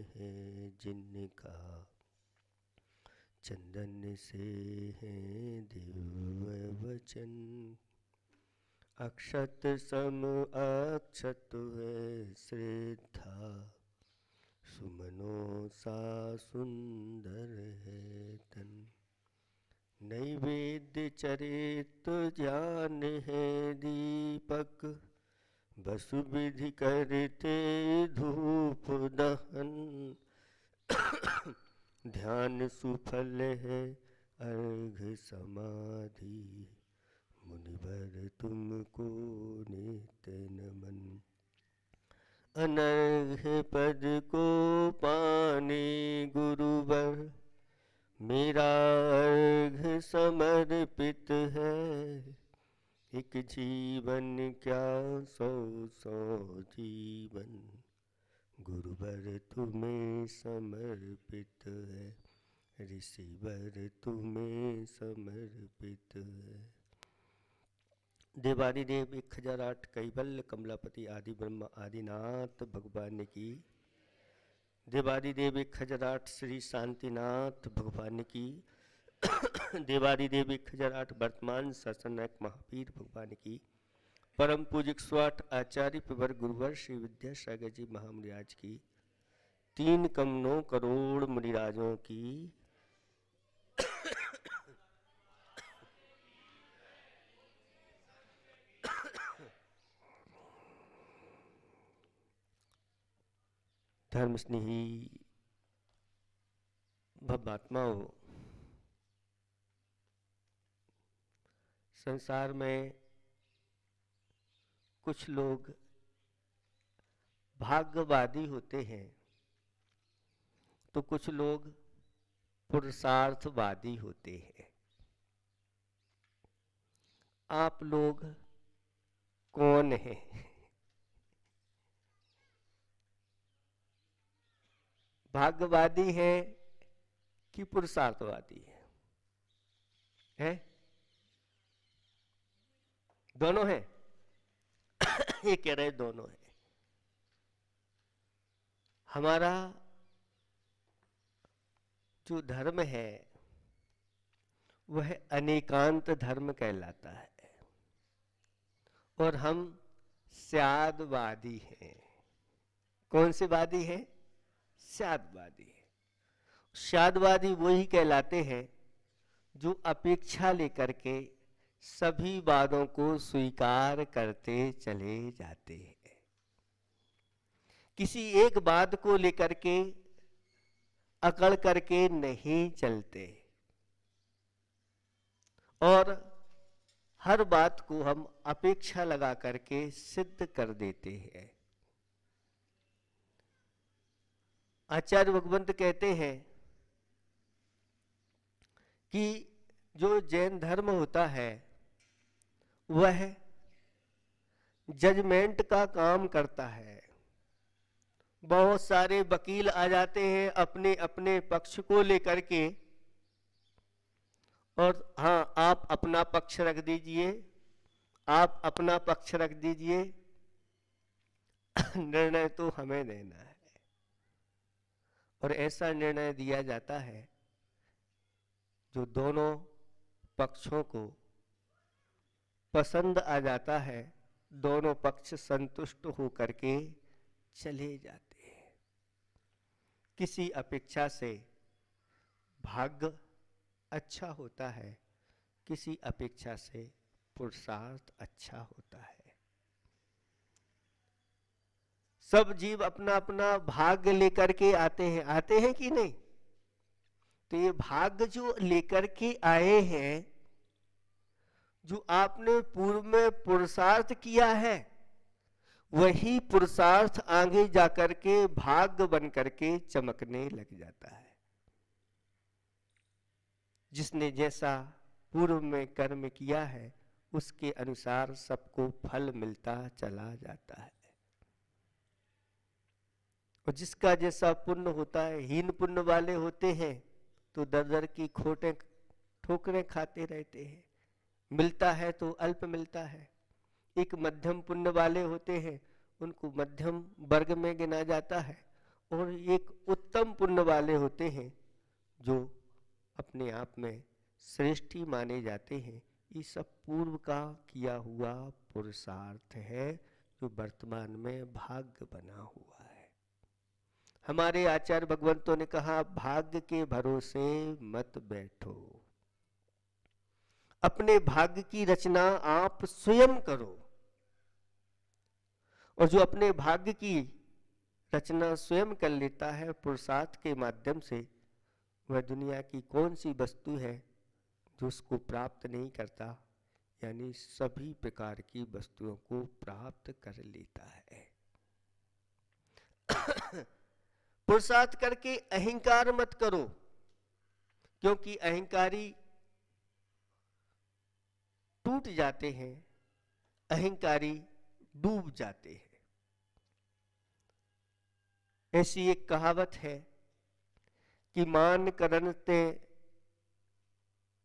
है जिनका, चंदन से है दिव्य वचन। अक्षत सम अक्षत है श्रद्धा, सुमनों सा सुंदर है तन। नैवेद्य चरित ज्ञान है दीपक, वसु विधि करते धूप दहन। ध्यान सुफल है अर्घ समाधि, मुनिवर तुमको नित्य नमन। अनर्घ्य पद को पाने गुरुवर, मेरा अर्घ समर्पित है। एक जीवन क्या 100 जीवन, गुरुवर तुम्हें समर्पित है। ऋषिवर तुम्हें समर्पित है। देवादिदेव 1008 कैवल्य कमलापति आदि ब्रह्म आदिनाथ भगवान की। देवादिदेव 1008 श्री शांतिनाथ भगवान की। देवादिदेव 1008 वर्तमान शासनायक महावीर भगवान की। परम पूजिक स्वाट आचार्य प्रवर गुरुवर श्री विद्यासागर जी महामुनिराज की। 3 कम 9 करोड़ मुनिराजों की। धर्म स्नेही भवात्माओं, संसार में कुछ लोग भाग्यवादी होते हैं तो कुछ लोग पुरुषार्थवादी होते हैं। आप लोग कौन हैं? भाग्यवादी हैं कि पुरुषार्थवादी हैं? दोनों हैं। ये कह रहे दोनों हैं। हमारा जो धर्म है वह अनेकांत धर्म कहलाता है और हम स्यादवादी हैं। कौन से वादी हैं? स्यादवादी। स्यादवादी वही कहलाते हैं जो अपेक्षा लेकर के सभी वादों को स्वीकार करते चले जाते हैं। किसी एक बात को लेकर के अकड़ करके नहीं चलते और हर बात को हम अपेक्षा लगा करके सिद्ध कर देते हैं। आचार्य भगवंत कहते हैं कि जो जैन धर्म होता है वह जजमेंट का काम करता है। बहुत सारे वकील आ जाते हैं अपने अपने पक्ष को लेकर के, और हाँ, आप अपना पक्ष रख दीजिए, आप अपना पक्ष रख दीजिए, निर्णय तो हमें देना है। और ऐसा निर्णय दिया जाता है जो दोनों पक्षों को पसंद आ जाता है। दोनों पक्ष संतुष्ट होकर के चले जाते हैं। किसी अपेक्षा से भाग्य अच्छा होता है, किसी अपेक्षा से पुरुषार्थ अच्छा होता है। सब जीव अपना अपना भाग्य लेकर के आते हैं कि नहीं? तो ये भाग्य जो लेकर के आए हैं, जो आपने पूर्व में पुरुषार्थ किया है, वही पुरुषार्थ आगे जाकर के भाग्य बन करके चमकने लग जाता है। जिसने जैसा पूर्व में कर्म किया है उसके अनुसार सबको फल मिलता चला जाता है। और जिसका जैसा पुण्य होता है, हीन पुण्य वाले होते हैं तो दर दर की ठोकरें खाते रहते हैं। मिलता है तो अल्प मिलता है। एक मध्यम पुण्य वाले होते हैं, उनको मध्यम वर्ग में गिना जाता है, और एक उत्तम पुण्य वाले होते हैं जो अपने आप में श्रेष्ठी माने जाते हैं। ये सब पूर्व का किया हुआ पुरुषार्थ है जो वर्तमान में भाग्य बना हुआ है। हमारे आचार्य भगवंतों ने कहा, भाग्य के भरोसे मत बैठो, अपने भाग्य की रचना आप स्वयं करो। और जो अपने भाग्य की रचना स्वयं कर लेता है पुरुषार्थ के माध्यम से, वह दुनिया की कौन सी वस्तु है जो उसको प्राप्त नहीं करता, यानी सभी प्रकार की वस्तुओं को प्राप्त कर लेता है। पुरुषार्थ करके अहंकार मत करो, क्योंकि अहंकारी टूट जाते हैं, अहंकारी डूब जाते हैं। ऐसी एक कहावत है कि मान करनते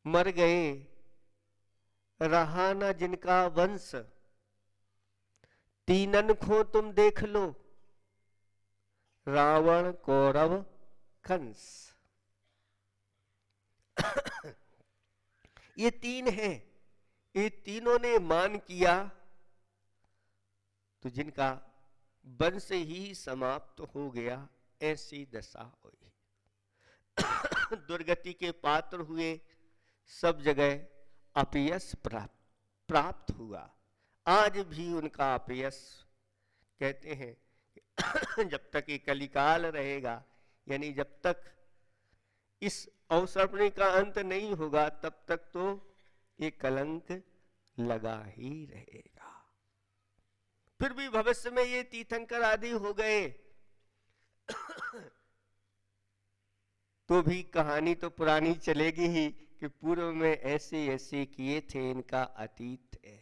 मर गए, रहा न जिनका वंश, तीनन को तुम देख लो, रावण कौरव कंस। ये तीन हैं, ये तीनों ने मान किया तो जिनका वंश ही समाप्त हो गया, ऐसी दशा हुई। दुर्गति के पात्र हुए, सब जगह अपयश प्राप्त हुआ। आज भी उनका अपयश, कहते हैं जब तक ये कलिकाल रहेगा, यानी जब तक इस अवसर्पणी का अंत नहीं होगा, तब तक तो ये कलंक लगा ही रहेगा। फिर भी भविष्य में ये तीर्थंकर आदि हो गए तो भी कहानी तो पुरानी चलेगी ही कि पूर्व में ऐसे ऐसे किए थे, इनका अतीत है।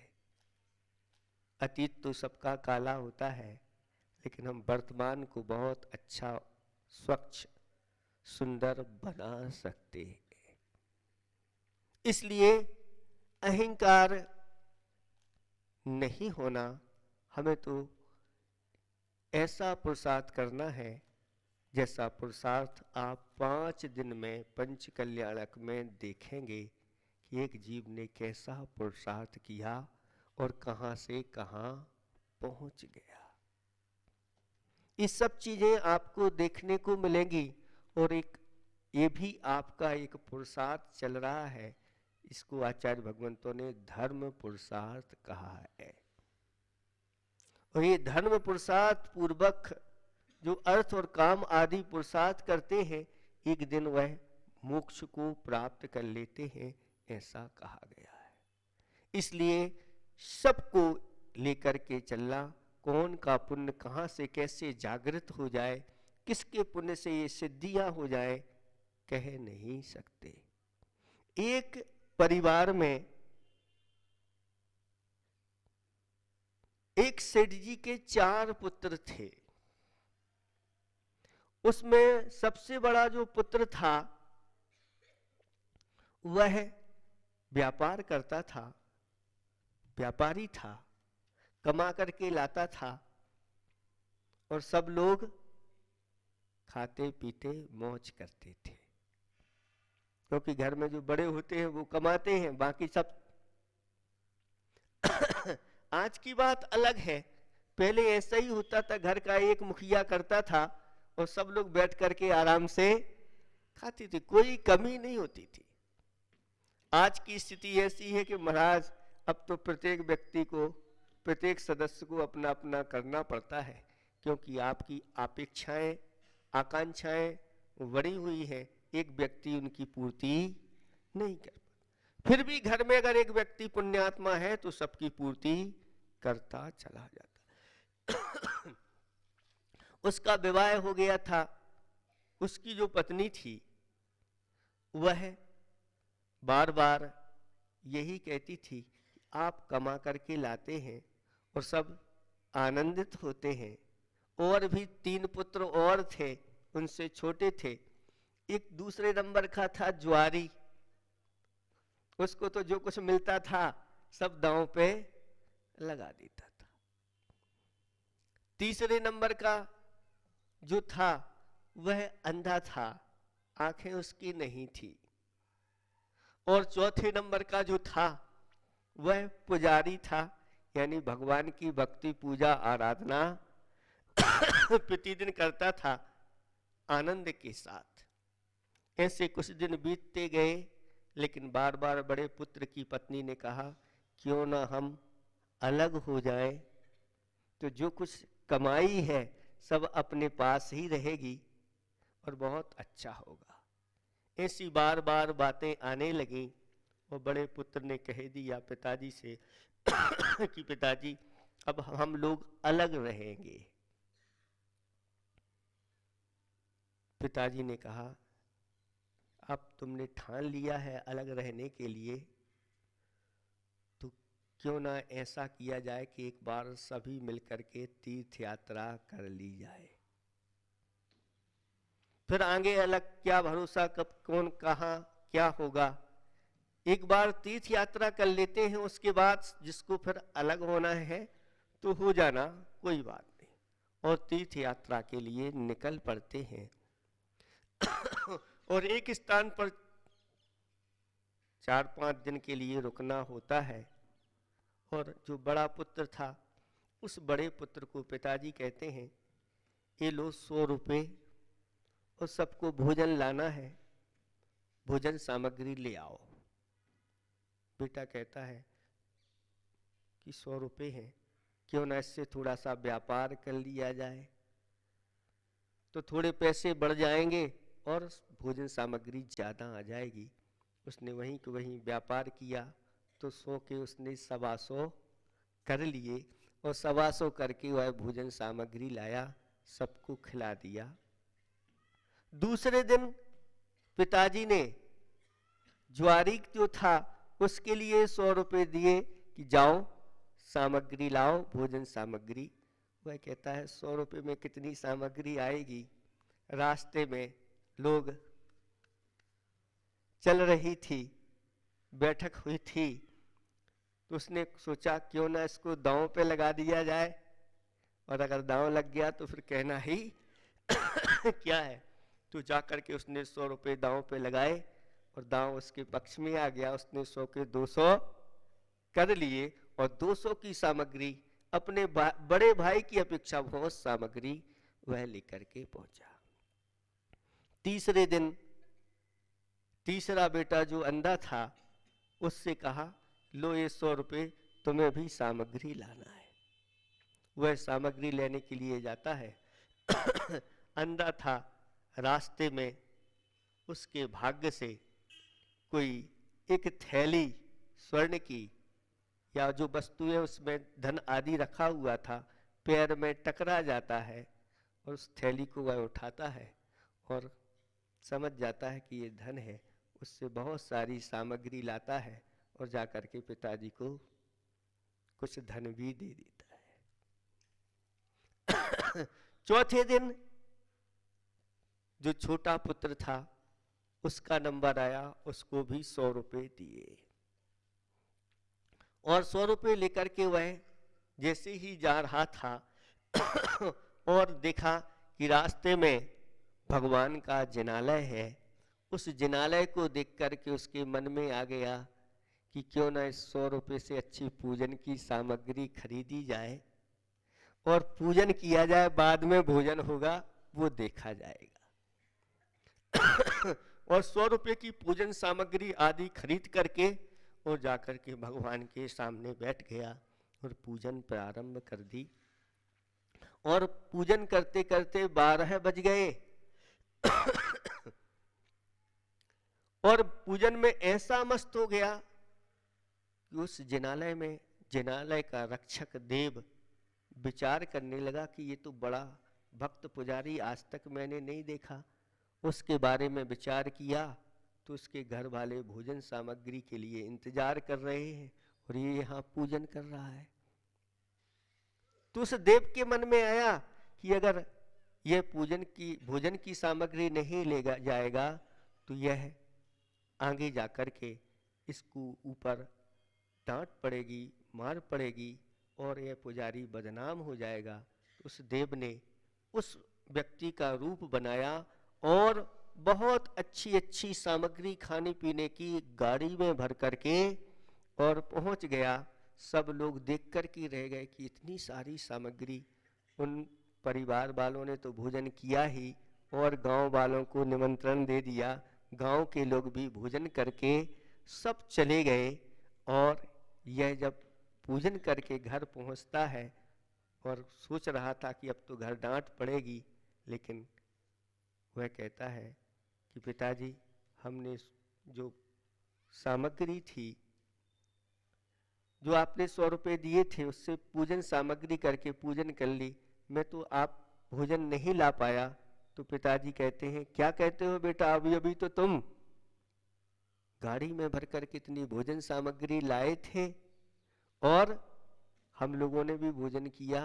अतीत तो सबका काला होता है, लेकिन हम वर्तमान को बहुत अच्छा, स्वच्छ, सुंदर बना सकते हैं। इसलिए अहंकार नहीं होना, हमें तो ऐसा पुरुषार्थ करना है जैसा पुरुषार्थ आप 5 दिन में पंच कल्याणक में देखेंगे कि एक जीव ने कैसा पुरुषार्थ किया और कहां से कहां पहुंच गया। ये सब चीजें आपको देखने को मिलेंगी। और एक ये भी आपका एक पुरुषार्थ चल रहा है, इसको आचार्य भगवंतों ने धर्म पुरुषार्थ कहा है। और ये धर्म पुरुषार्थ पूर्वक जो अर्थ और काम आदि पुरुषार्थ करते हैं, एक दिन वह मोक्ष को प्राप्त कर लेते हैं, ऐसा कहा गया है। इसलिए सबको लेकर के चलना, कौन का पुण्य कहां से कैसे जागृत हो जाए, किसके पुण्य से ये सिद्धियां हो जाए, कह नहीं सकते। एक परिवार में एक सेठ जी के 4 पुत्र थे। उसमें सबसे बड़ा जो पुत्र था वह व्यापार करता था, व्यापारी था, कमा करके लाता था और सब लोग खाते पीते मौज करते थे, क्योंकि घर में जो बड़े होते हैं वो कमाते हैं, बाकी सब आज की बात अलग है, पहले ऐसा ही होता था, घर का एक मुखिया करता था और सब लोग बैठ करके आराम से खाते थे, कोई कमी नहीं होती थी। आज की स्थिति ऐसी है कि महाराज अब तो प्रत्येक व्यक्ति को, प्रत्येक सदस्य को अपना अपना करना पड़ता है, क्योंकि आपकी अपेक्षाएं, आकांक्षाएं बढ़ी हुई है, एक व्यक्ति उनकी पूर्ति नहीं कर पाता। फिर भी घर में अगर एक व्यक्ति पुण्यात्मा है तो सबकी पूर्ति करता चला जाता। उसका विवाह हो गया था, उसकी जो पत्नी थी वह बार बार यही कहती थी, आप कमा करके लाते हैं और सब आनंदित होते हैं। और भी 3 पुत्र और थे, उनसे छोटे थे। एक दूसरे नंबर का था ज्वारी, उसको तो जो कुछ मिलता था सब दांव पे लगा देता था। तीसरे नंबर का जो था वह अंधा था, आंखें उसकी नहीं थी। और चौथे नंबर का जो था वह पुजारी था, यानी भगवान की भक्ति पूजा आराधना प्रतिदिन करता था आनंद के साथ। ऐसे कुछ दिन बीतते गए, लेकिन बार बार बड़े पुत्र की पत्नी ने कहा क्यों ना हम अलग हो जाएं, तो जो कुछ कमाई है सब अपने पास ही रहेगी और बहुत अच्छा होगा। ऐसी बार बार बातें आने लगी और बड़े पुत्र ने कह दिया पिताजी से कि पिताजी अब हम लोग अलग रहेंगे। पिताजी ने कहा अब तुमने ठान लिया है अलग रहने के लिए, तो क्यों ना ऐसा किया जाए कि एक बार सभी मिलकर के तीर्थ यात्रा कर ली जाए। फिर आगे अलग क्या भरोसा, कब कौन कहाँ क्या होगा। एक बार तीर्थ यात्रा कर लेते हैं, उसके बाद जिसको फिर अलग होना है तो हो जाना, कोई बात नहीं। और तीर्थ यात्रा के लिए निकल पड़ते हैं और एक स्थान पर 4-5 दिन के लिए रुकना होता है। और जो बड़ा पुत्र था, उस बड़े पुत्र को पिताजी कहते हैं ये लो 100 रुपये और सबको भोजन लाना है, भोजन सामग्री ले आओ। बेटा कहता है कि 100 रुपये हैं, क्यों ना इससे थोड़ा सा व्यापार कर लिया जाए, तो थोड़े पैसे बढ़ जाएंगे और भोजन सामग्री ज़्यादा आ जाएगी। उसने वहीं के वहीं व्यापार किया तो 100 के उसने 125 कर लिए और 125 करके वह भोजन सामग्री लाया, सबको खिला दिया। दूसरे दिन पिताजी ने ज्वारी जो था उसके लिए 100 रुपये दिए कि जाओ सामग्री लाओ, भोजन सामग्री। वह कहता है 100 रुपये में कितनी सामग्री आएगी। रास्ते में लोग चल रही थी, बैठक हुई थी, तो उसने सोचा क्यों ना इसको दांव पे लगा दिया जाए, और अगर दांव लग गया तो फिर कहना ही क्या है। तो जाकर के उसने 100 रुपये दांव पे लगाए और दांव उसके पक्ष में आ गया। उसने 100 के 200 कर लिए और 200 की सामग्री, अपने बड़े भाई की अपेक्षा बहुत सामग्री वह लेकर के पहुंचा। तीसरे दिन तीसरा बेटा जो अंधा था उससे कहा लो ये 100 रुपये, तुम्हें भी सामग्री लाना है। वह सामग्री लेने के लिए जाता है अंधा था। रास्ते में उसके भाग्य से कोई एक थैली स्वर्ण की या जो वस्तुएं उसमें धन आदि रखा हुआ था, पैर में टकरा जाता है और उस थैली को वह उठाता है और समझ जाता है कि ये धन है। उससे बहुत सारी सामग्री लाता है और जाकर के पिताजी को कुछ धन भी दे देता है। चौथे दिन जो छोटा पुत्र था उसका नंबर आया, उसको भी 100 रुपये दिए और 100 रुपये लेकर के वह जैसे ही जा रहा था और देखा कि रास्ते में भगवान का जिनालय है। उस जिनालय को देख करके उसके मन में आ गया कि क्यों ना इस 100 रुपये से अच्छी पूजन की सामग्री खरीदी जाए और पूजन किया जाए, बाद में भोजन होगा वो देखा जाएगा। और 100 रुपये की पूजन सामग्री आदि खरीद करके और जाकर के भगवान के सामने बैठ गया और पूजन प्रारंभ कर दी। और पूजन करते करते 12 बज गए और पूजन में ऐसा मस्त हो गया कि उस जिनालय में जिनालय का रक्षक देव विचार करने लगा कि ये तो बड़ा भक्त पुजारी आज तक मैंने नहीं देखा। उसके बारे में विचार किया तो उसके घर वाले भोजन सामग्री के लिए इंतजार कर रहे हैं और ये यहाँ पूजन कर रहा है। तो उस देव के मन में आया कि अगर यह भोजन की सामग्री नहीं ले जाएगा तो यह आगे जाकर के इसको ऊपर डांट पड़ेगी, मार पड़ेगी और यह पुजारी बदनाम हो जाएगा। उस देव ने उस व्यक्ति का रूप बनाया और बहुत अच्छी अच्छी सामग्री खाने पीने की गाड़ी में भर करके और पहुंच गया। सब लोग देख कर के रह गए कि इतनी सारी सामग्री। उन परिवार वालों ने तो भोजन किया ही और गांव वालों को निमंत्रण दे दिया। गांव के लोग भी भोजन करके सब चले गए। और यह जब पूजन करके घर पहुंचता है और सोच रहा था कि अब तो घर डांट पड़ेगी, लेकिन वह कहता है कि पिताजी, हमने जो सामग्री थी, जो आपने 100 रुपये दिए थे, उससे पूजन सामग्री करके पूजन कर ली। मैं तो आप भोजन नहीं ला पाया। तो पिताजी कहते हैं, क्या कहते हो बेटा, अभी अभी तो तुम गाड़ी में भरकर कितनी भोजन सामग्री लाए थे और हम लोगों ने भी भोजन किया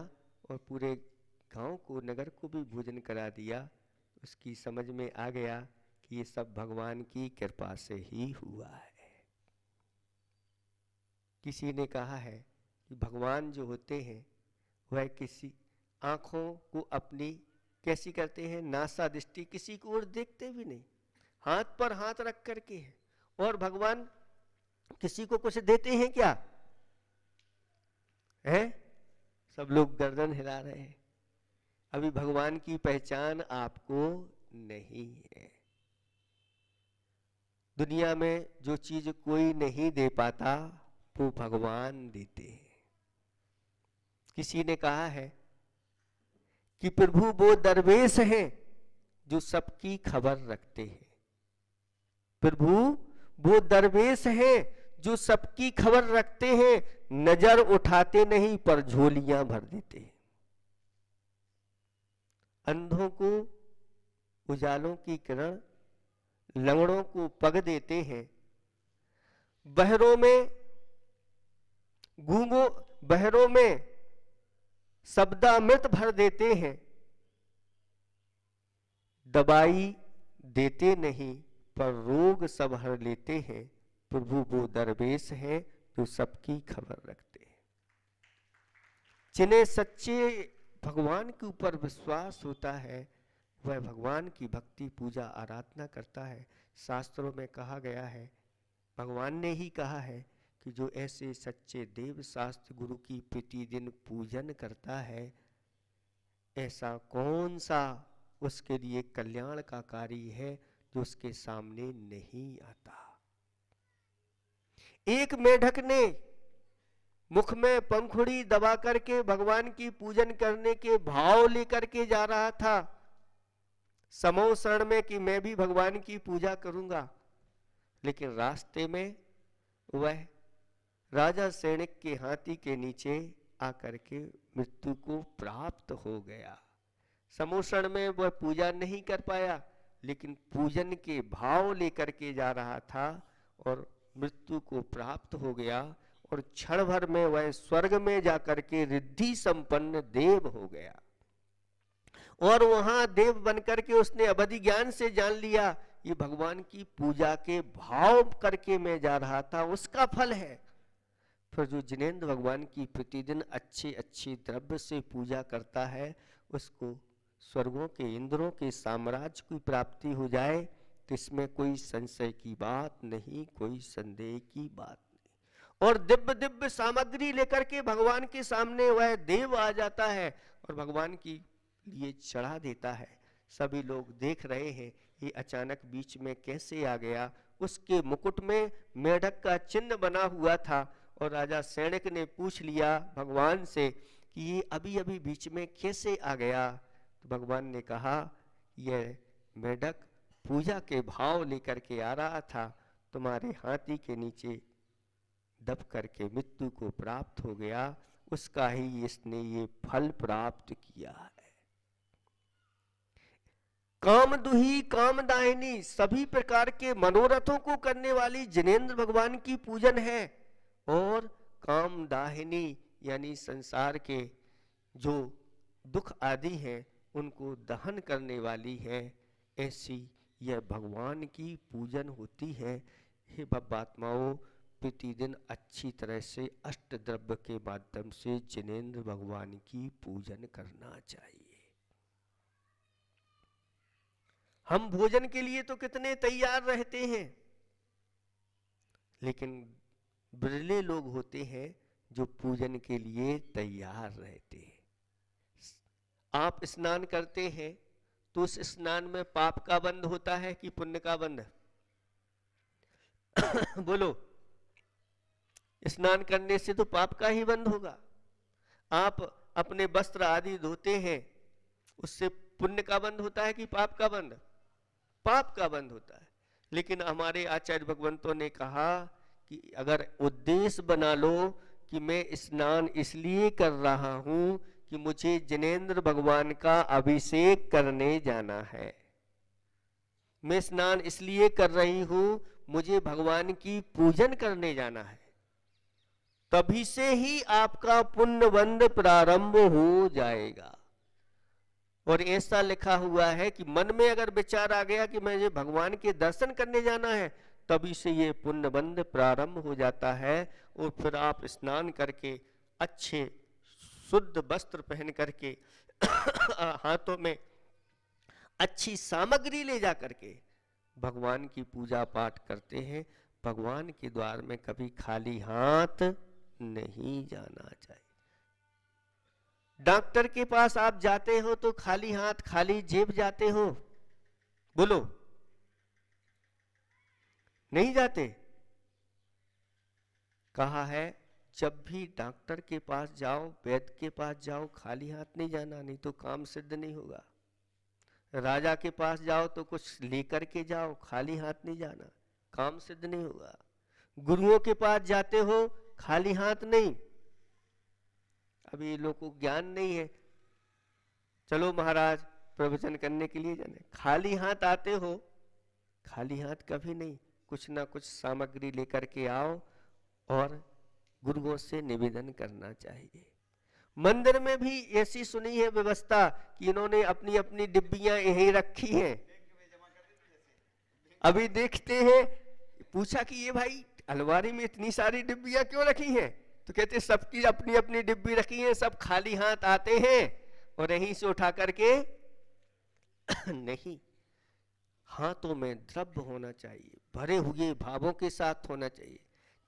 और पूरे गांव को, नगर को भी भोजन करा दिया। उसकी समझ में आ गया कि ये सब भगवान की कृपा से ही हुआ है। किसी ने कहा है कि भगवान जो होते हैं वह किसी आंखों को अपनी कैसी करते हैं, नासा दृष्टि, किसी को और देखते भी नहीं, हाथ पर हाथ रख करके है। और भगवान किसी को कुछ देते हैं क्या है? सब लोग गर्दन हिला रहे हैं। अभी भगवान की पहचान आपको नहीं है। दुनिया में जो चीज कोई नहीं दे पाता वो भगवान देते हैं। किसी ने कहा है कि प्रभु वो दरवेश हैं जो सबकी खबर रखते हैं। प्रभु वो दरवेश हैं जो सबकी खबर रखते हैं, नजर उठाते नहीं पर झोलियां भर देते हैं। अंधों को उजालों की किरण, लंगड़ों को पग देते हैं, बहरों में गूंगों, बहरों में शब्दामृत भर देते हैं, दवाई देते नहीं पर रोग सब हर लेते हैं। प्रभु वो दरवेश हैं जो सबकी खबर रखते हैं। जिन्हें सच्चे भगवान के ऊपर विश्वास होता है वह भगवान की भक्ति पूजा आराधना करता है। शास्त्रों में कहा गया है, भगवान ने ही कहा है कि जो ऐसे सच्चे देव शास्त्र गुरु की प्रतिदिन पूजन करता है, ऐसा कौन सा उसके लिए कल्याण का कार्य है जो उसके सामने नहीं आता। एक मेढक ने मुख में पंखुड़ी दबा करके भगवान की पूजन करने के भाव लेकर के जा रहा था समो शरण में कि मैं भी भगवान की पूजा करूंगा, लेकिन रास्ते में वह राजा सैनिक के हाथी के नीचे आकर के मृत्यु को प्राप्त हो गया। समोषण में वह पूजा नहीं कर पाया, लेकिन पूजन के भाव लेकर के जा रहा था और मृत्यु को प्राप्त हो गया। और क्षण भर में वह स्वर्ग में जाकर के रिद्धि संपन्न देव हो गया। और वहां देव बनकर के उसने अवधि ज्ञान से जान लिया ये भगवान की पूजा के भाव करके मैं जा रहा था, उसका फल है। फिर जो जिनेंद्र भगवान की प्रतिदिन अच्छे अच्छे द्रव्य से पूजा करता है, उसको स्वर्गों के इंद्रों के साम्राज्य की प्राप्ति हो जाए, तो इसमें कोई संशय की बात नहीं, कोई संदेह की बात नहीं। और दिव्य दिव्य सामग्री लेकर के भगवान के सामने वह देव आ जाता है और भगवान की लिए चढ़ा देता है। सभी लोग देख रहे हैं ये अचानक बीच में कैसे आ गया। उसके मुकुट में मेढक का चिन्ह बना हुआ था और राजा सैनिक ने पूछ लिया भगवान से कि ये अभी अभी बीच में कैसे आ गया। तो भगवान ने कहा यह मेढक पूजा के भाव लेकर के आ रहा था, तुम्हारे हाथी के नीचे दब करके मृत्यु को प्राप्त हो गया, उसका ही इसने ये फल प्राप्त किया है। कामदुही कामदाहिनी सभी प्रकार के मनोरथों को करने वाली जिनेंद्र भगवान की पूजन है। और कामदाहिनी यानी संसार के जो दुख आदि हैं उनको दहन करने वाली है, ऐसी यह भगवान की पूजन होती है। हे बात्माओं, प्रतिदिन अच्छी तरह से अष्ट द्रव्य के माध्यम से जिनेंद्र भगवान की पूजन करना चाहिए। हम भोजन के लिए तो कितने तैयार रहते हैं, लेकिन बिरले लोग होते हैं जो पूजन के लिए तैयार रहते हैं। आप स्नान करते हैं तो उस स्नान में पाप का बंध होता है कि पुण्य का बंध? बोलो, स्नान करने से तो पाप का ही बंध होगा। आप अपने वस्त्र आदि धोते हैं, उससे पुण्य का बंध होता है कि पाप का बंध? पाप का बंध होता है। लेकिन हमारे आचार्य भगवंतों ने कहा कि अगर उद्देश्य बना लो कि मैं स्नान इसलिए कर रहा हूं कि मुझे जिनेंद्र भगवान का अभिषेक करने जाना है, मैं स्नान इसलिए कर रही हूं मुझे भगवान की पूजन करने जाना है, तभी से ही आपका पुण्य बंध प्रारंभ हो जाएगा। और ऐसा लिखा हुआ है कि मन में अगर विचार आ गया कि मुझे भगवान के दर्शन करने जाना है, तभी से ये पुण्य बंध प्रारंभ हो जाता है। और फिर आप स्नान करके अच्छे शुद्ध वस्त्र पहन करके हाथों में अच्छी सामग्री ले जा करके भगवान की पूजा पाठ करते हैं। भगवान के द्वार में कभी खाली हाथ नहीं जाना चाहिए। डॉक्टर के पास आप जाते हो तो खाली हाथ खाली जेब जाते हो? बोलो, नहीं जाते। कहा है जब भी डॉक्टर के पास जाओ, वैद्य के पास जाओ, खाली हाथ नहीं जाना, नहीं तो काम सिद्ध नहीं होगा। राजा के पास जाओ तो कुछ लेकर के जाओ, खाली हाथ नहीं जाना, काम सिद्ध नहीं होगा। गुरुओं के पास जाते हो, खाली हाथ नहीं। अभी लोगों को ज्ञान नहीं है, चलो महाराज प्रवचन करने के लिए जाने, खाली हाथ आते हो, खाली हाथ कभी नहीं, कुछ ना कुछ सामग्री लेकर के आओ और गुरुओं से निवेदन करना चाहिए। मंदिर में भी ऐसी सुनी है व्यवस्था कि इन्होंने अपनी अपनी डिब्बियां यहीं रखी हैं। अभी देखते हैं, पूछा कि ये भाई अलमारी में इतनी सारी डिब्बियां क्यों रखी हैं? तो कहते सबकी अपनी अपनी डिब्बी रखी है, सब खाली हाथ आते हैं और यहीं से उठा करके नहीं, हाथों में द्रव्य होना चाहिए, भरे हुए भावों के साथ होना चाहिए।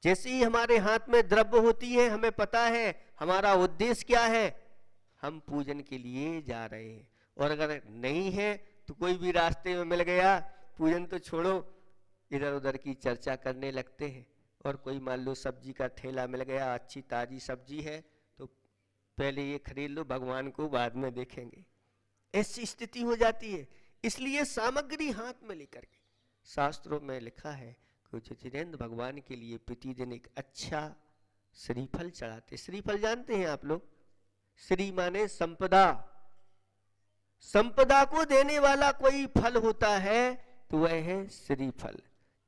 जैसे ही हमारे हाथ में द्रव्य होती है, हमें पता है हमारा उद्देश्य क्या है, हम पूजन के लिए जा रहे हैं। और अगर नहीं है तो कोई भी रास्ते में मिल गया, पूजन तो छोड़ो, इधर उधर की चर्चा करने लगते हैं। और कोई मान लो सब्जी का ठेला मिल गया, अच्छी ताजी सब्जी है, तो पहले ये खरीद लो, भगवान को बाद में देखेंगे, ऐसी स्थिति हो जाती है। इसलिए सामग्री हाथ में लेकर के, शास्त्रों में लिखा है कि जिनेंद्र भगवान के लिए प्रतिदिन एक अच्छा श्रीफल चढ़ाते। श्रीफल जानते हैं आप लोग? श्री माने संपदा, संपदा को देने वाला कोई फल होता है तो वह है श्रीफल,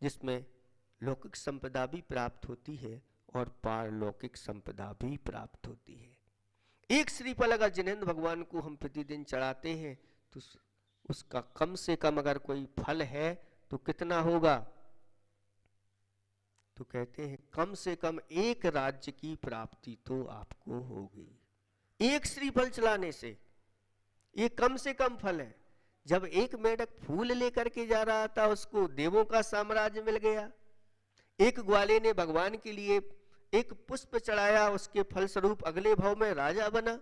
जिसमें लौकिक संपदा भी प्राप्त होती है और पारलौकिक संपदा भी प्राप्त होती है। एक श्रीफल अगर जिनेंद्र भगवान को हम प्रतिदिन चढ़ाते हैं तो उसका कम से कम अगर कोई फल है तो कितना होगा? तो कहते हैं कम से कम एक राज्य की प्राप्ति तो आपको होगी एक श्रीफल चलाने से। ये कम से कम फल है। जब एक मेढक फूल लेकर के जा रहा था, उसको देवों का साम्राज्य मिल गया। एक ग्वाले ने भगवान के लिए एक पुष्प चढ़ाया, उसके फलस्वरूप अगले भाव में राजा बना।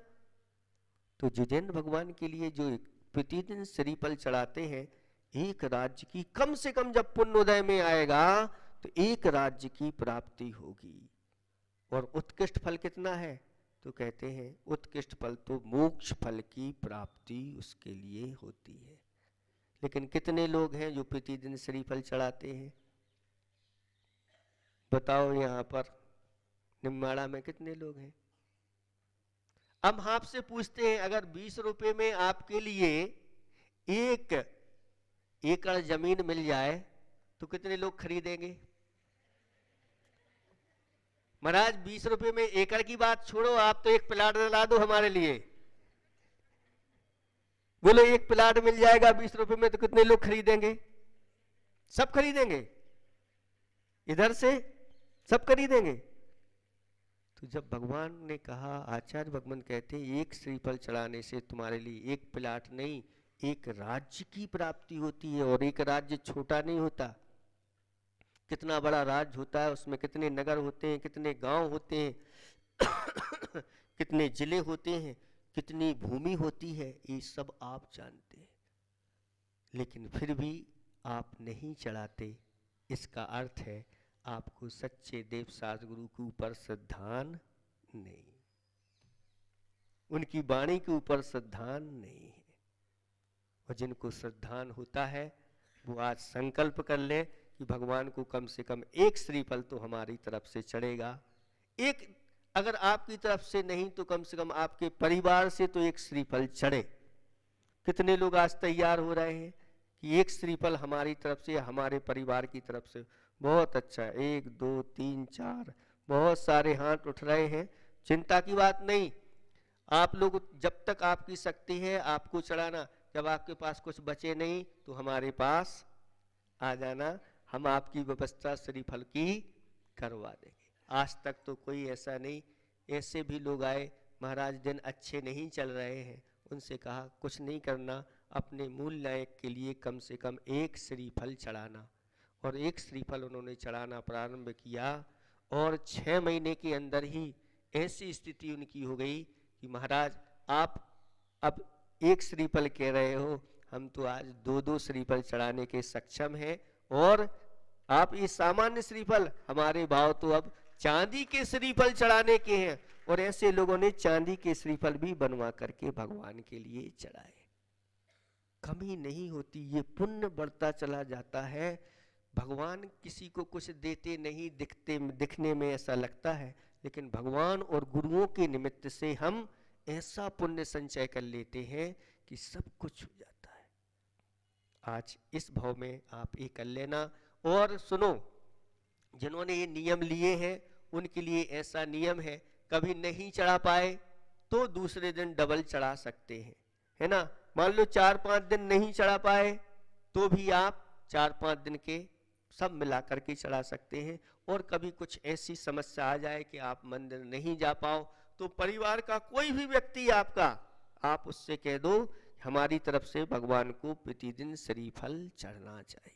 तो जिनेंद्र भगवान के लिए जो प्रतिदिन श्रीफल चढ़ाते हैं, एक राज्य की कम से कम जब पुण्योदय में आएगा तो एक राज्य की प्राप्ति होगी। और उत्कृष्ट फल कितना है? तो कहते हैं उत्कृष्ट फल तो मोक्ष फल की प्राप्ति उसके लिए होती है। लेकिन कितने लोग हैं जो प्रतिदिन श्रीफल चढ़ाते हैं? बताओ, यहाँ पर निम्बाड़ा में कितने लोग हैं? अब आपसे पूछते हैं, अगर 20 रुपए में आपके लिए 1 एकड़ जमीन मिल जाए तो कितने लोग खरीदेंगे? महाराज 20 रुपए में एकड़ की बात छोड़ो, आप तो एक प्लाट दिला दो हमारे लिए। बोलो, एक प्लाट मिल जाएगा 20 रुपए में तो कितने लोग खरीदेंगे? सब खरीदेंगे, इधर से सब खरीदेंगे। तो जब भगवान ने कहा, आचार्य भगवान कहते एक श्रीफल चढ़ाने से तुम्हारे लिए एक प्लाट नहीं एक राज्य की प्राप्ति होती है, और एक राज्य छोटा नहीं होता। कितना बड़ा राज्य होता है, उसमें कितने नगर होते हैं, कितने गांव होते हैं, कितने जिले होते हैं, कितनी भूमि होती है, ये सब आप जानते हैं। लेकिन फिर भी आप नहीं चढ़ाते, इसका अर्थ है आपको सच्चे देव सद्गुरु के ऊपर श्रद्धा नहीं, उनकी वाणी के ऊपर श्रद्धा नहीं है। और जिनको श्रद्धा होता है वो आज संकल्प कर ले कि भगवान को कम से कम एक श्रीफल तो हमारी तरफ से चढ़ेगा। एक, अगर आपकी तरफ से नहीं तो कम से कम आपके परिवार से तो एक श्रीफल चढ़े। कितने लोग आज तैयार हो रहे हैं कि एक श्रीफल हमारी तरफ से, हमारे परिवार की तरफ से। बहुत अच्छा, 1 2 3 4, बहुत सारे हाथ उठ रहे हैं। चिंता की बात नहीं, आप लोग जब तक आपकी शक्ति है आपको चढ़ाना। जब आपके पास कुछ बचे नहीं तो हमारे पास आ जाना, हम आपकी व्यवस्था श्रीफल की करवा देंगे। आज तक तो कोई ऐसा नहीं, ऐसे भी लोग आए, महाराज दिन अच्छे नहीं चल रहे हैं, उनसे कहा कुछ नहीं करना, अपने मूल नायक के लिए कम से कम एक श्रीफल चढ़ाना। और एक श्रीफल उन्होंने चढ़ाना प्रारंभ किया, और 6 महीने के अंदर ही ऐसी स्थिति उनकी हो गई कि महाराज आप अब एक श्रीफल कह रहे हो, हम तो आज 2-2 श्रीफल चढ़ाने के सक्षम हैं। और आप ये सामान्य श्रीफल, हमारे भाव तो अब चांदी के श्रीफल चढ़ाने के हैं। और ऐसे लोगों ने चांदी के श्रीफल भी बनवा करके भगवान के लिए चढ़ाए। कमी नहीं होती, ये पुण्य बढ़ता चला जाता है। भगवान किसी को कुछ देते नहीं, दिखने में ऐसा लगता है, लेकिन भगवान और गुरुओं के निमित्त से हम ऐसा पुण्य संचय कर लेते हैं कि सब कुछ हो जाता है। आज इस भाव में आप ये कर लेना। और सुनो, जिन्होंने ये नियम लिए हैं उनके लिए ऐसा नियम है, कभी नहीं चढ़ा पाए तो दूसरे दिन डबल चढ़ा सकते हैं, है ना। मान लो 4-5 दिन नहीं चढ़ा पाए तो भी आप 4-5 दिन के सब मिला करके चढ़ा सकते हैं। और कभी कुछ ऐसी समस्या आ जाए कि आप मंदिर नहीं जा पाओ तो परिवार का कोई भी व्यक्ति आपका, आप उससे कह दो हमारी तरफ से भगवान को प्रतिदिन श्रीफल चढ़ना चाहिए।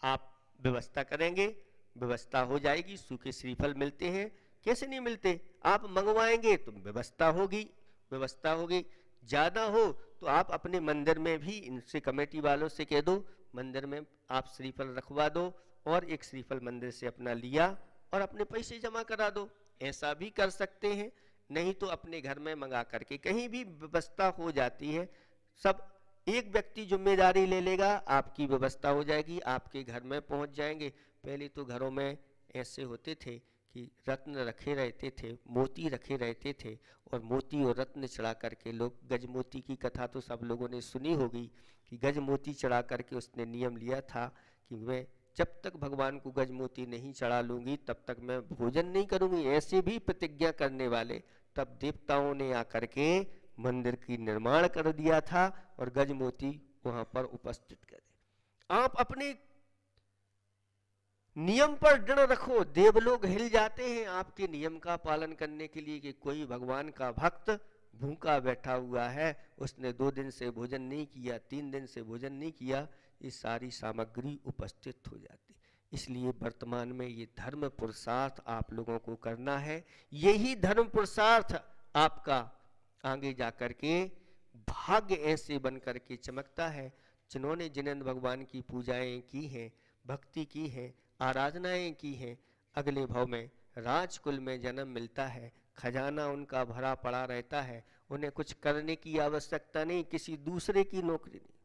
आप व्यवस्था करेंगे, व्यवस्था हो जाएगी। सूखे श्रीफल मिलते हैं, कैसे नहीं मिलते, आप मंगवाएंगे तो व्यवस्था होगी, व्यवस्था होगी। ज्यादा हो तो आप अपने मंदिर में भी इनसे, कमेटी वालों से कह दो मंदिर में आप श्रीफल रखवा दो, और एक श्रीफल मंदिर से अपना लिया और अपने पैसे जमा करा दो, ऐसा भी कर सकते हैं। नहीं तो अपने घर में मंगा करके, कहीं भी व्यवस्था हो जाती है। सब एक व्यक्ति जिम्मेदारी ले लेगा, आपकी व्यवस्था हो जाएगी, आपके घर में पहुंच जाएंगे। पहले तो घरों में ऐसे होते थे कि रत्न रखे रहते थे, मोती रखे रहते थे, और मोती और रत्न चढ़ा करके लोग, गजमोती की कथा तो सब लोगों ने सुनी होगी कि गजमोती चढ़ा करके उसने नियम लिया था कि मैं जब तक भगवान को गजमोती नहीं चढ़ा लूंगी तब तक मैं भोजन नहीं करूंगी। ऐसे भी प्रतिज्ञा करने वाले तब देवताओं ने आकर के मंदिर की निर्माण कर दिया था और गजमोती वहां पर उपस्थित करे। आप अपने नियम पर दृढ़ रखो, देवलोग हिल जाते हैं आपके नियम का पालन करने के लिए कि कोई भगवान का भक्त भूखा बैठा हुआ है, उसने 2 दिन से भोजन नहीं किया, 3 दिन से भोजन नहीं किया, ये सारी सामग्री उपस्थित हो जाती। इसलिए वर्तमान में ये धर्म पुरुषार्थ आप लोगों को करना है। यही धर्म पुरुषार्थ आपका आगे जाकर के भाग्य ऐसे बन करके चमकता है। जिन्होंने जिनेंद्र भगवान की पूजाएं की हैं, भक्ति की है, आराधनाएं की हैं, अगले भाव में राजकुल में जन्म मिलता है, खजाना उनका भरा पड़ा रहता है, उन्हें कुछ करने की आवश्यकता नहीं, किसी दूसरे की नौकरी नहीं।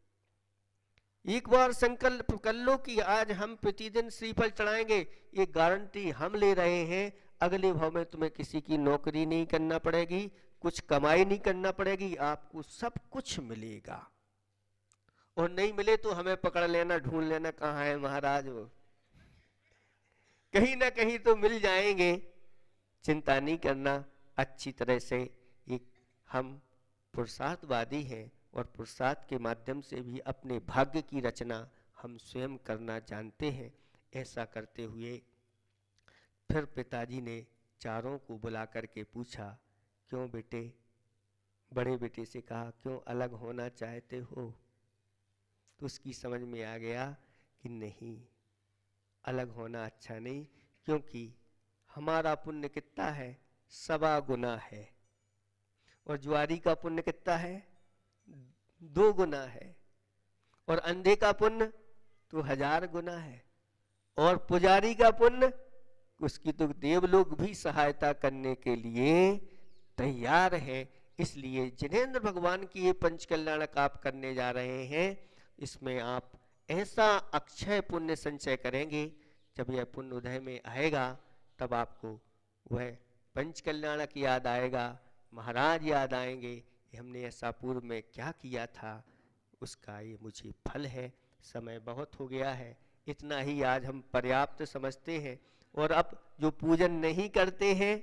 एक बार संकल्प कर लो कि आज हम प्रतिदिन श्रीफल चढ़ाएंगे, ये गारंटी हम ले रहे हैं, अगले भाव में तुम्हें किसी की नौकरी नहीं करना पड़ेगी, कुछ कमाई नहीं करना पड़ेगी, आपको सब कुछ मिलेगा। और नहीं मिले तो हमें पकड़ लेना, ढूंढ लेना कहाँ है महाराज, वो कहीं ना कहीं तो मिल जाएंगे, चिंता नहीं करना। अच्छी तरह से एक हम पुरुषार्थवादी हैं और पुरुषार्थ के माध्यम से भी अपने भाग्य की रचना हम स्वयं करना जानते हैं। ऐसा करते हुए फिर पिताजी ने चारों को बुला करके पूछा, क्यों बेटे बड़े बेटे से कहा क्यों अलग होना चाहते हो? तो उसकी समझ में आ गया कि नहीं, अलग होना अच्छा नहीं, क्योंकि हमारा पुण्य कितना है? 1.25 गुना है, और ज्वारी का पुण्य कितना है? 2 गुना है, और अंधे का पुण्य तो 1000 गुना है, और पुजारी का पुण्य उसकी तो देवलोक भी सहायता करने के लिए तैयार है। इसलिए जिनेंद्र भगवान की ये पंच कल्याणक आप करने जा रहे हैं, इसमें आप ऐसा अक्षय पुण्य संचय करेंगे, जब यह पुण्य उदय में आएगा तब आपको वह पंच कल्याणक याद आएगा, महाराज याद आएंगे, हमने ऐसा पूर्व में क्या किया था, उसका ये मुझे फल है। समय बहुत हो गया है, इतना ही आज हम पर्याप्त समझते हैं। और अब जो पूजन नहीं करते हैं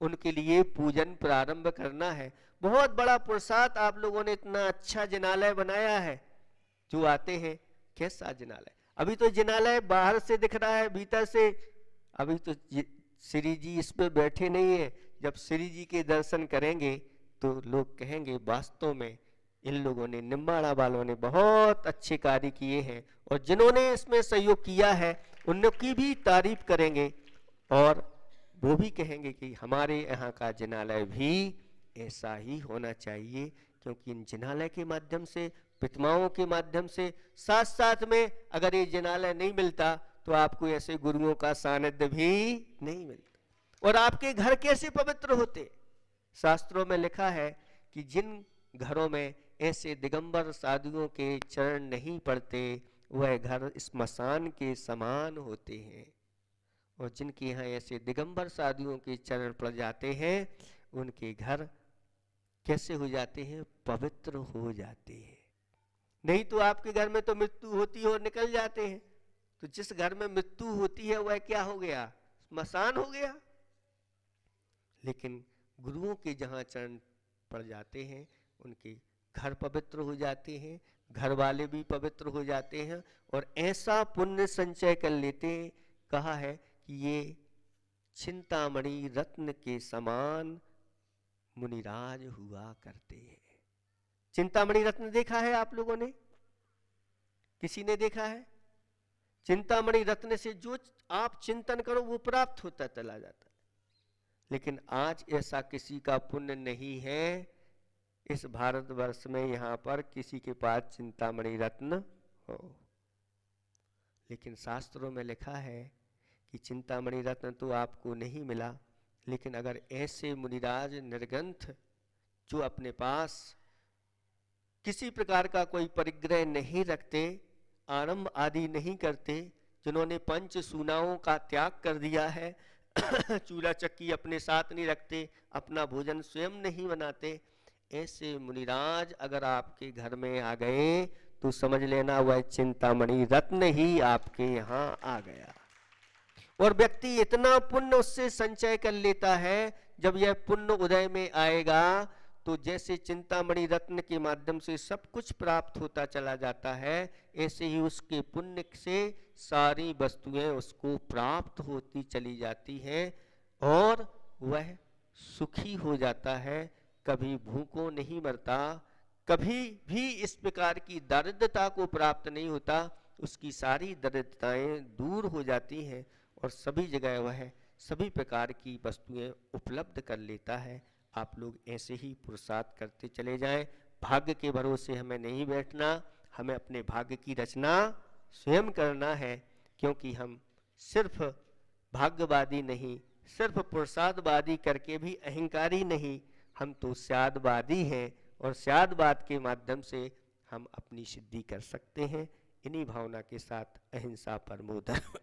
उनके लिए पूजन प्रारंभ करना है। बहुत बड़ा पुरुषार्थ, आप लोगों ने इतना अच्छा जिनालय बनाया है। जो आते हैं, कैसा जिनालय, अभी तो जिनालय बाहर से दिख रहा है, भीतर से अभी तो श्री जी इस पे बैठे नहीं है। जब श्री जी के दर्शन करेंगे तो लोग कहेंगे वास्तव में इन लोगों ने, निम्बाड़ा वालों ने बहुत अच्छे कार्य किए हैं, और जिन्होंने इसमें सहयोग किया है उनकी भी तारीफ करेंगे, और वो भी कहेंगे कि हमारे यहाँ का जिनालय भी ऐसा ही होना चाहिए। क्योंकि इन जिनालय के माध्यम से, प्रतिमाओं के माध्यम से, साथ साथ में अगर ये जिनालय नहीं मिलता तो आपको ऐसे गुरुओं का सानिध्य भी नहीं मिलता। और आपके घर कैसे पवित्र होते? शास्त्रों में लिखा है कि जिन घरों में ऐसे दिगंबर साधुओं के चरण नहीं पड़ते, वह घर स्मशान के समान होते हैं। और जिनके यहाँ ऐसे दिगंबर साधुओं के चरण पड़ जाते हैं, उनके घर कैसे हो जाते हैं? पवित्र हो जाते हैं। नहीं तो आपके घर में तो मृत्यु होती है और निकल जाते हैं। तो जिस घर में मृत्यु होती है वह क्या हो गया? स्मशान हो गया। लेकिन गुरुओं के जहाँ चरण पड़ जाते हैं, उनके घर पवित्र हो जाते हैं, घर वाले भी पवित्र हो जाते हैं, और ऐसा पुण्य संचय कर लेते हैं। कहा है कि ये चिंतामणि रत्न के समान मुनिराज हुआ करते हैं। चिंतामणि रत्न देखा है आप लोगों ने? किसी ने देखा है? चिंतामणि रत्न से जो आप चिंतन करो वो प्राप्त होता चला जाता है। लेकिन आज ऐसा किसी का पुण्य नहीं है इस भारतवर्ष में, यहाँ पर किसी के पास चिंतामणि रत्न हो। लेकिन शास्त्रों में लिखा है कि चिंतामणि रत्न तो आपको नहीं मिला, लेकिन अगर ऐसे मुनिराज निर्ग्रंथ जो अपने पास किसी प्रकार का कोई परिग्रह नहीं रखते, आरंभ आदि नहीं करते, जिन्होंने पंच सूनाओं का त्याग कर दिया है, चूल्हा चक्की अपने साथ नहीं रखते, अपना भोजन स्वयं नहीं बनाते, ऐसे मुनिराज अगर आपके घर में आ गए तो समझ लेना वह चिंतामणि रत्न ही आपके यहाँ आ गया। और व्यक्ति इतना पुण्य उससे संचय कर लेता है, जब यह पुण्य उदय में आएगा तो जैसे चिंतामणि रत्न के माध्यम से सब कुछ प्राप्त होता चला जाता है, ऐसे ही उसके पुण्य से सारी वस्तुएं उसको प्राप्त होती चली जाती हैं, और वह सुखी हो जाता है, कभी भूखों नहीं मरता, कभी भी इस प्रकार की दरिद्रता को प्राप्त नहीं होता, उसकी सारी दरिद्रताएं दूर हो जाती हैं, और सभी जगह वह सभी प्रकार की वस्तुएं उपलब्ध कर लेता है। आप लोग ऐसे ही पुरुषार्थ करते चले जाएं, भाग्य के भरोसे हमें नहीं बैठना, हमें अपने भाग्य की रचना स्वयं करना है। क्योंकि हम सिर्फ भाग्यवादी नहीं, सिर्फ पुरुषार्थवादी करके भी अहंकारी नहीं, हम तो स्यादवादी हैं, और स्यादवाद के माध्यम से हम अपनी सिद्धि कर सकते हैं। इन्हीं भावना के साथ अहिंसा परमो धर्म।